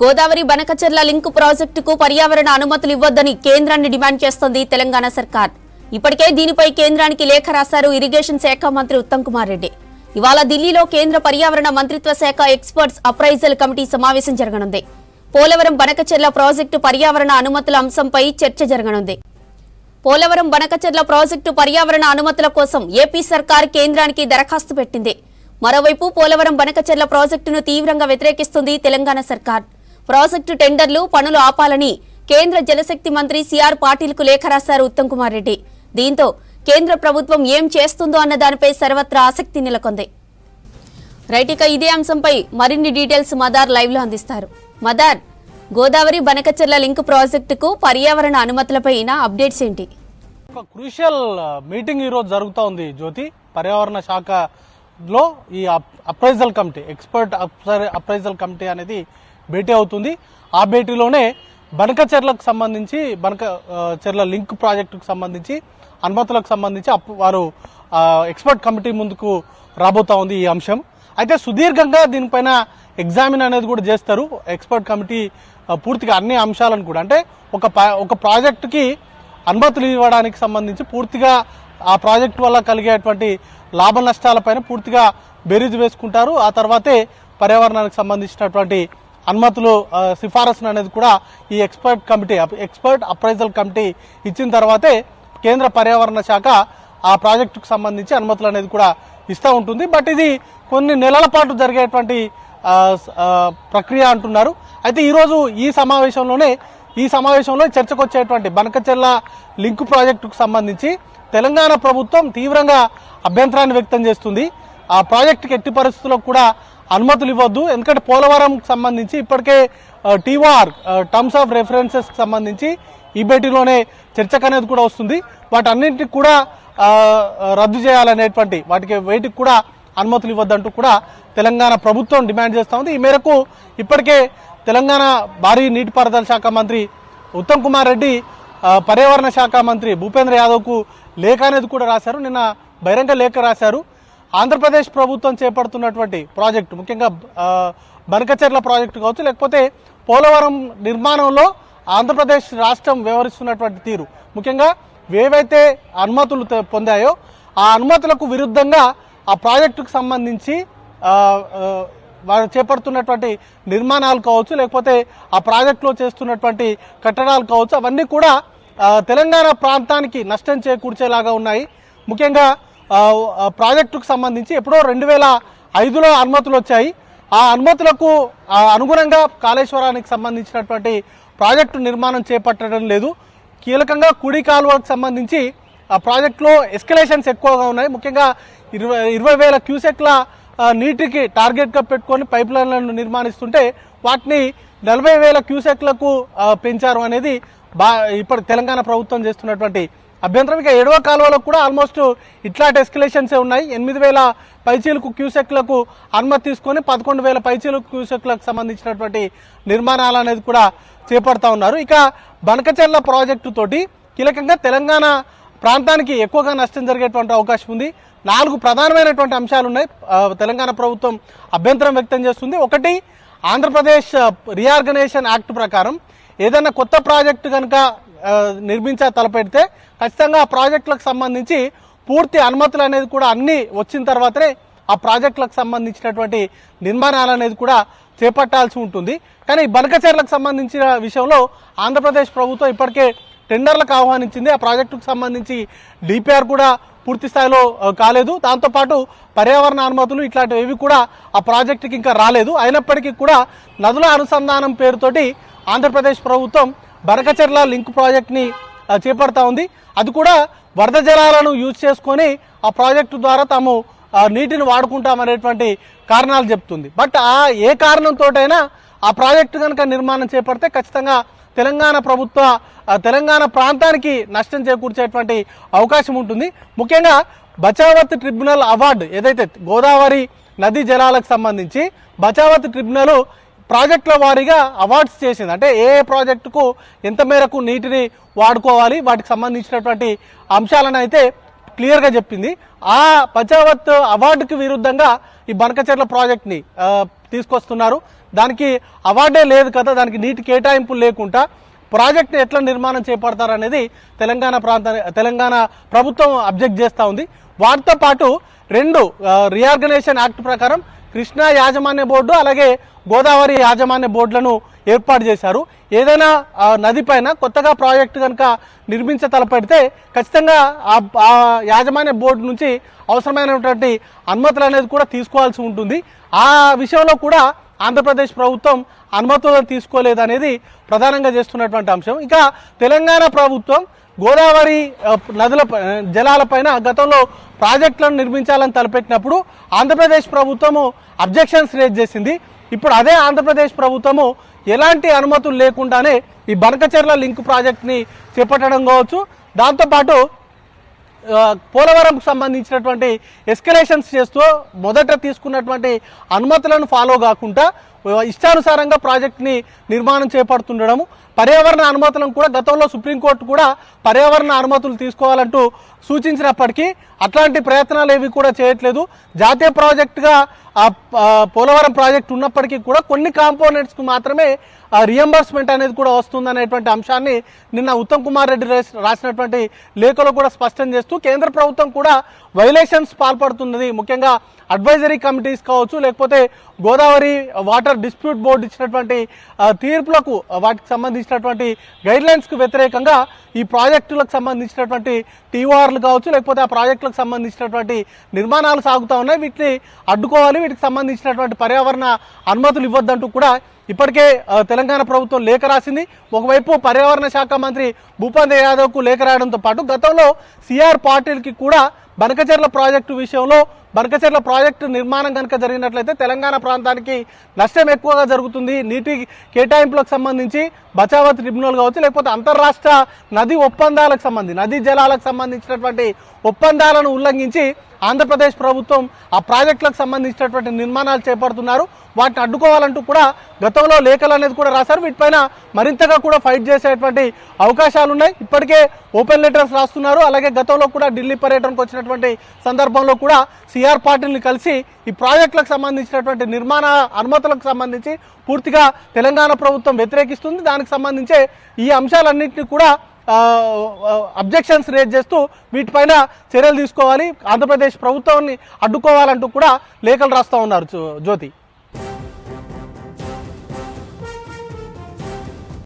Godavari Banakacherla link ప్రాజెక్టుకు పర్యావరణ అనుమతులు ఇవ్వొద్దని కేంద్రాన్ని డిమాండ్ చేస్తోంది తెలంగాణ సర్కార్. ఇప్పటికే దీనిపై కేంద్రానికి లేఖ రాశారు ఇరిగేషన్ శాఖ మంత్రి ఉత్తమ్ కుమార్ రెడ్డి. ఇవాళ ఢిల్లీలో కేంద్ర పర్యావరణ మంత్రిత్వ శాఖ ఎక్స్పర్ట్స్ అప్రైజల్ కమిటీ సమావేశం జరగనుంది. పోలవరం బనకచెర్ల ప్రాజెక్టు పర్యావరణ అనుమతుల అంశంపై చర్చ జరగనుంది. పోలవరం బనకచెర్ల ప్రాజెక్టు పర్యావరణ అనుమతుల కోసం ఏపీ సర్కార్ కేంద్రానికి దరఖాస్తు పెట్టింది. మరోవైపు పోలవరం బనకచెర్ల ప్రాజెక్టును తీవ్రంగా వ్యతిరేకిస్తుంది తెలంగాణ సర్కార్. ప్రాజెక్టు టెండర్లు పనులు ఆపాలని కేంద్ర జలశక్తి మంత్రి సిఆర్ పాటిల్కు లేఖ రాశారు ఉత్తమ్ కుమార్ రెడ్డి. దీంతో కేంద్ర ప్రభుత్వం ఏం చేస్తుందో అన్న దానిపై సర్వత్రా ఆసక్తి నెలకొంది. రైట్, ఇక ఇదే అంశంపై మరిన్ని డీటెయిల్స్ మదార్ లైవ్ లో అందిస్తారు. మదార్, గోదావరి బనకచెర్ల లింక్ ప్రాజెక్టుకు పర్యావరణ అనుమతులపై అప్డేట్స్ ఏంటి? ఒక క్రూషియల్ మీటింగ్ ఈ రోజు జరుగుతూ ఉంది జ్యోతి. పర్యావరణ శాఖలో ఈ appraisal committee, expert appraisal committee అనేది భేటీ అవుతుంది. ఆ భేటీలోనే బనకచెర్లకు సంబంధించి, బనకచెర్ల లింక్ ప్రాజెక్టుకు సంబంధించి అనుమతులకు సంబంధించి వారు ఎక్స్పర్ట్ కమిటీ ముందుకు రాబోతా ఉంది ఈ అంశం. అయితే సుదీర్ఘంగా దీనిపైన ఎగ్జామిన్ అనేది కూడా చేస్తారు ఎక్స్పర్ట్ కమిటీ. పూర్తిగా అన్ని అంశాలను కూడా, అంటే ఒక ప్రాజెక్టుకి అనుమతులు ఇవ్వడానికి సంబంధించి పూర్తిగా ఆ ప్రాజెక్టు వల్ల కలిగేటువంటి లాభ నష్టాలపైన పూర్తిగా బేరీజు వేసుకుంటారు. ఆ తర్వాతే పర్యావరణానికి సంబంధించినటువంటి అనుమతులు సిఫారసులు అనేది కూడా ఈ ఎక్స్పర్ట్ అప్రైజల్ కమిటీ ఇచ్చిన తర్వాతే కేంద్ర పర్యావరణ శాఖ ఆ ప్రాజెక్టుకు సంబంధించి అనుమతులు అనేది కూడా ఇస్తూ ఉంటుంది. బట్ ఇది కొన్ని నెలల పాటు జరిగేటువంటి ప్రక్రియ అంటున్నారు. అయితే ఈరోజు ఈ సమావేశంలో చర్చకు వచ్చేటువంటి బనకచెర్ల లింక్ ప్రాజెక్టుకు సంబంధించి తెలంగాణ ప్రభుత్వం తీవ్రంగా అభ్యంతరాన్ని వ్యక్తం చేస్తుంది. ఆ ప్రాజెక్టుకి ఎట్టి పరిస్థితుల్లో కూడా అనుమతులు ఇవ్వద్దు. ఎందుకంటే పోలవరంకి సంబంధించి ఇప్పటికే TOR టర్మ్స్ ఆఫ్ రెఫరెన్సెస్ సంబంధించి ఈ భేటీలోనే చర్చకు అనేది కూడా వస్తుంది. వాటన్నింటికి కూడా రద్దు చేయాలనేటువంటి వేటికి కూడా అనుమతులు ఇవ్వద్దంటూ కూడా తెలంగాణ ప్రభుత్వం డిమాండ్ చేస్తూ ఉంది. ఈ మేరకు ఇప్పటికే తెలంగాణ భారీ నీటిపారుదల శాఖ మంత్రి ఉత్తమ్ కుమార్ రెడ్డి పర్యావరణ శాఖ మంత్రి భూపేంద్ర యాదవ్కు లేఖ అనేది కూడా రాశారు. నిన్న బహిరంగ లేఖ రాశారు. ఆంధ్రప్రదేశ్ ప్రభుత్వం చేపడుతున్నటువంటి ప్రాజెక్టు, ముఖ్యంగా బనకచెర్ల ప్రాజెక్టు కావచ్చు, లేకపోతే పోలవరం నిర్మాణంలో ఆంధ్రప్రదేశ్ రాష్ట్రం వ్యవహరిస్తున్నటువంటి తీరు, ముఖ్యంగా ఏవైతే అనుమతులు పొందాయో ఆ అనుమతులకు విరుద్ధంగా ఆ ప్రాజెక్టుకు సంబంధించి వారు చేపడుతున్నటువంటి నిర్మాణాలు కావచ్చు, లేకపోతే ఆ ప్రాజెక్టులో చేస్తున్నటువంటి కట్టడాలు కావచ్చు, అవన్నీ కూడా తెలంగాణ ప్రాంతానికి నష్టం చేకూర్చేలాగా ఉన్నాయి. ముఖ్యంగా ప్రాజెక్టుకు సంబంధించి ఎప్పుడో 2005లో అనుమతులు వచ్చాయి. ఆ అనుమతులకు అనుగుణంగా కాళేశ్వరానికి సంబంధించినటువంటి ప్రాజెక్టు నిర్మాణం చేపట్టడం లేదు. కీలకంగా కుడి కాలువకు సంబంధించి ఆ ప్రాజెక్టులో ఎస్కలేషన్స్ ఎక్కువగా ఉన్నాయి. ముఖ్యంగా 20,000 క్యూసెక్ల నీటికి టార్గెట్గా పెట్టుకొని పైప్ లైన్లను నిర్మాణిస్తుంటే వాటిని 40,000 క్యూసెక్లకు పెంచారు అనేది ఇప్పుడు తెలంగాణ ప్రభుత్వం చేస్తున్నటువంటి అభ్యంతరం. ఇక 7వ కాలువలకు కూడా ఆల్మోస్ట్ ఇట్లాంటి ఎస్కలేషన్సే ఉన్నాయి. 8,000 పైచీలకు క్యూసెక్లకు అనుమతి తీసుకొని 11,000 పైచీలకు క్యూసెక్లకు సంబంధించినటువంటి నిర్మాణాలు అనేది కూడా చేపడతా ఉన్నారు. ఇక బనకచెర్ల ప్రాజెక్టు తోటి కీలకంగా తెలంగాణ ప్రాంతానికి ఎక్కువగా నష్టం జరిగేటువంటి అవకాశం ఉంది. 4 ప్రధానమైనటువంటి అంశాలు ఉన్నాయి. తెలంగాణ ప్రభుత్వం అభ్యంతరం వ్యక్తం చేస్తుంది. ఒకటి, ఆంధ్రప్రదేశ్ రీఆర్గనైజేషన్ యాక్ట్ ప్రకారం ఏదైనా కొత్త ప్రాజెక్టు కనుక తలపెడితే ఖచ్చితంగా ఆ ప్రాజెక్టులకు సంబంధించి పూర్తి అనుమతులు అనేది కూడా అన్నీ వచ్చిన తర్వాతనే ఆ ప్రాజెక్టులకు సంబంధించినటువంటి నిర్మాణాలు అనేది కూడా చేపట్టాల్సి ఉంటుంది. కానీ బనకచెర్లకు సంబంధించిన విషయంలో ఆంధ్రప్రదేశ్ ప్రభుత్వం ఇప్పటికే టెండర్లకు ఆహ్వానించింది. ఆ ప్రాజెక్టుకు సంబంధించి DPR కూడా పూర్తి స్థాయిలో కాలేదు. దాంతోపాటు పర్యావరణ అనుమతులు ఇట్లాంటివి కూడా ఆ ప్రాజెక్టుకి ఇంకా రాలేదు. అయినప్పటికీ కూడా నదుల అనుసంధానం పేరుతోటి ఆంధ్రప్రదేశ్ ప్రభుత్వం బనకచెర్ల లింక్ ప్రాజెక్ట్ని చేపడతా ఉంది. అది కూడా వరద జలాలను యూజ్ చేసుకొని ఆ ప్రాజెక్టు ద్వారా తాము నీటిని వాడుకుంటామనేటువంటి కారణాలు చెప్తుంది. బట్ ఏ కారణంతోటైనా ఆ ప్రాజెక్టు కనుక నిర్మాణం చేపడితే ఖచ్చితంగా తెలంగాణ ప్రాంతానికి నష్టం చేకూర్చేటువంటి అవకాశం ఉంటుంది. ముఖ్యంగా బచావత్ ట్రిబ్యునల్ అవార్డు ఏదైతే గోదావరి నదీ జలాలకు సంబంధించి బచావత్ ట్రిబ్యునల్ ప్రాజెక్టుల వారీగా అవార్డ్స్ చేసింది. అంటే ఏ ప్రాజెక్టుకు ఎంత మేరకు నీటిని వాడుకోవాలి, వాటికి సంబంధించినటువంటి అంశాలను అయితే క్లియర్గా చెప్పింది. ఆ బచావత్ అవార్డుకి విరుద్ధంగా ఈ బనకచెర్ల ప్రాజెక్ట్ని తీసుకొస్తున్నారు. దానికి అవార్డే లేదు కదా, దానికి నీటి కేటాయింపులు లేకుండా ప్రాజెక్ట్ని ఎట్లా నిర్మాణం చేపడతారనేది తెలంగాణ ప్రభుత్వం అబ్జెక్ట్ చేస్తూ ఉంది. వాటితో పాటు రెండు రీఆర్గనైజేషన్ యాక్ట్ ప్రకారం కృష్ణా యాజమాన్య బోర్డు అలాగే గోదావరి యాజమాన్య బోర్డులను ఏర్పాటు చేశారు. ఏదైనా నది పైన కొత్తగా ప్రాజెక్టు కనుక నిర్మించ తలపెడితే ఖచ్చితంగా ఆ యాజమాన్య బోర్డు నుంచి అవసరమైనటువంటి అనుమతులు అనేది కూడా తీసుకోవాల్సి ఉంటుంది. ఆ విషయంలో కూడా ఆంధ్రప్రదేశ్ ప్రభుత్వం అనుమతులను తీసుకోలేదనేది ప్రధానంగా చేస్తున్నటువంటి అంశం. ఇక తెలంగాణ ప్రభుత్వం గోదావరి నదుల జలాలపైన గతంలో ప్రాజెక్టులను నిర్మించాలని తలపెట్టినప్పుడు ఆంధ్రప్రదేశ్ ప్రభుత్వము అబ్జెక్షన్స్ రేజ్ చేసింది. ఇప్పుడు అదే ఆంధ్రప్రదేశ్ ప్రభుత్వము ఎలాంటి అనుమతులు లేకుండానే ఈ బనకచెర్ల లింక్ ప్రాజెక్ట్ని చేపట్టడం కావచ్చు, దాంతోపాటు పోలవరంకు సంబంధించినటువంటి ఎస్కలేషన్స్ చేస్తూ మొదట తీసుకున్నటువంటి అనుమతులను ఫాలో కాకుండా ఇష్టానుసారంగా ప్రాజెక్ట్ని నిర్మాణం చేపడుతుండడము, పర్యావరణ అనుమతులను కూడా గతంలో సుప్రీంకోర్టు కూడా పర్యావరణ అనుమతులు తీసుకోవాలంటూ సూచించినప్పటికీ అట్లాంటి ప్రయత్నాలు ఏవి కూడా చేయట్లేదు. జాతీయ ప్రాజెక్టుగా పోలవరం ప్రాజెక్టు ఉన్నప్పటికీ కూడా కొన్ని కాంపోనెంట్స్కు మాత్రమే రియంబర్స్మెంట్ అనేది కూడా వస్తుందనేటువంటి అంశాన్ని నిన్న ఉత్తమ్ కుమార్ రెడ్డి రాసినటువంటి లేఖలో కూడా స్పష్టం చేస్తూ కేంద్ర ప్రభుత్వం కూడా వైలేషన్స్ పాల్పడుతున్నది. ముఖ్యంగా అడ్వైజరీ కమిటీస్ కావచ్చు, లేకపోతే గోదావరి వాటర్ డిస్ప్యూట్ బోర్డు ఇచ్చినటువంటి తీర్పులకు వాటికి సంబంధించినటువంటి గైడ్లైన్స్కు వ్యతిరేకంగా ఈ ప్రాజెక్టులకు సంబంధించినటువంటి టీఓఆర్లు కావచ్చు, లేకపోతే ఆ ప్రాజెక్టులకు సంబంధించినటువంటి నిర్మాణాలు సాగుతూ ఉన్నాయి. వీటిని అడ్డుకోవాలి, వీటికి సంబంధించినటువంటి పర్యావరణ అనుమతులు ఇవ్వద్దంటూ కూడా ఇప్పటికే తెలంగాణ ప్రభుత్వం లేఖ రాసింది. ఒకవైపు పర్యావరణ శాఖ మంత్రి భూపేంద్ర యాదవ్కు లేఖ రాయడంతో పాటు గతంలో సిఆర్ పాటిల్కి కూడా బనకచెర్ల ప్రాజెక్టు విషయంలో బనకచెర్ల ప్రాజెక్టు నిర్మాణం కనుక జరిగినట్లయితే తెలంగాణ ప్రాంతానికి నష్టం ఎక్కువగా జరుగుతుంది, నీటి కేటాయింపులకు సంబంధించి బచావత్ ట్రిబ్యునల్ కావచ్చు, లేకపోతే అంతర్రాష్ట్ర నది ఒప్పందాలకు సంబంధించి నదీ జలాలకు సంబంధించినటువంటి ఒప్పందాలను ఉల్లంఘించి ఆంధ్రప్రదేశ్ ప్రభుత్వం ఆ ప్రాజెక్టులకు సంబంధించినటువంటి నిర్మాణాలు చేపడుతున్నారు. వాటిని అడ్డుకోవాలంటూ కూడా గతంలో లేఖలు అనేది కూడా రాశారు. వీటిపైన మరింతగా కూడా ఫైట్ చేసేటువంటి అవకాశాలు ఉన్నాయి. ఇప్పటికే ఓపెన్ లెటర్స్ రాస్తున్నారు. అలాగే గతంలో కూడా ఢిల్లీ పర్యటనకు వచ్చినటువంటి సందర్భంలో కూడా సిఆర్ పాటిల్ని కలిసి ఈ ప్రాజెక్టులకు సంబంధించినటువంటి నిర్మాణ అనుమతులకు సంబంధించి పూర్తిగా తెలంగాణ ప్రభుత్వం వ్యతిరేకిస్తుంది. దానికి సంబంధించే ఈ అంశాలన్నింటినీ కూడా అబ్జెక్షన్స్ రేజ్ చేస్తూ వీటిపైన చర్యలు తీసుకోవాలి, ఆంధ్రప్రదేశ్ ప్రభుత్వాన్ని అడ్డుకోవాలంటూ కూడా లేఖలు రాస్తూ ఉన్నారు జ్యోతి.